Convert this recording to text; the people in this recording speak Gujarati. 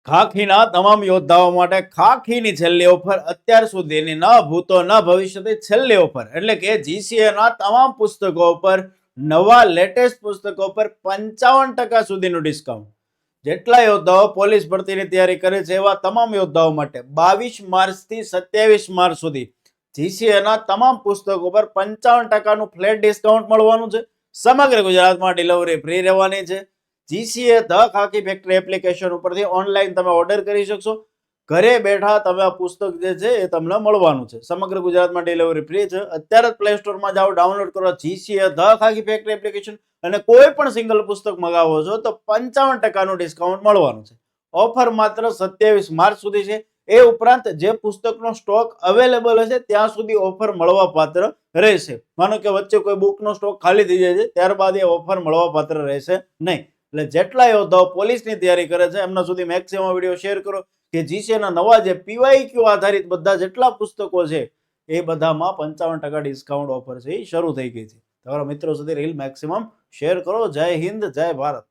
ખાખીના તમામ યોદ્ધાઓ માટે ખાખીની છેલ્લી ઓફર અત્યાર સુધીની ન ભૂતો ન ભવિષ્યથી છેલ્લી ઓફર એટલે કે જીસીએના તમામ પુસ્તકો પર નવા લેટેસ્ટ પુસ્તકો પર 55% સુધીનું ડિસ્કાઉન્ટ. જેટલા યોદ્ધાઓ પોલીસ ભરતીની તૈયારી કરે છે એવા તમામ યોદ્ધાઓ માટે 22 માર્ચથી 27 માર્ચ સુધી જીસીએના તમામ પુસ્તકો પર 55%નું ફ્લેટ ડિસ્કાઉન્ટ મળવાનું છે. સમગ્ર ગુજરાતમાં ડિલિવરી ફ્રી રહેવાની છે. જીસીએ ધ ખાકી ફેક્ટરી એપ્લિકેશન ઉપરથી ઓનલાઈન તમે ઓર્ડર કરી શકશો. ઘરે બેઠા તમે આ પુસ્તક જે છે એ તમને મળવાનું છે. સમગ્ર ગુજરાતમાં ડિલિવરી ફ્રી છે. અત્યારે જ પ્લે સ્ટોરમાં જાઓ, ડાઉનલોડ કરો જીસીએ ધ ખાકી ફેક્ટરી એપ્લિકેશન અને કોઈ પણ સિંગલ પુસ્તક મગાવો છો તો 55%નું ડિસ્કાઉન્ટ મળવાનું છે. ઓફર માત્ર 27 માર્ચ સુધી છે. એ ઉપરાંત જે પુસ્તકનો સ્ટોક અવેલેબલ હશે ત્યાં સુધી ઓફર મળવા પાત્ર રહેશે. માનો કે વચ્ચે કોઈ બુકનો સ્ટોક ખાલી થઈ જાય છે, ત્યારબાદ એ ઓફર મળવા પાત્ર રહેશે નહીં. એટલે જેટલા યોદ્ધાઓ પોલીસની તૈયારી કરે છે એમના સુધી મેક્સિમમ વિડીયો શેર કરો કે જીસીએના નવા જે પીવાયક્યુ આધારિત બધા જેટલા પુસ્તકો છે એ બધામાં 55% ડિસ્કાઉન્ટ ઓફર છે એ શરૂ થઈ ગઈ છે. તમારા મિત્રો સુધી રીલ મેક્સિમમ શેર કરો. જય હિન્દ, જય ભારત.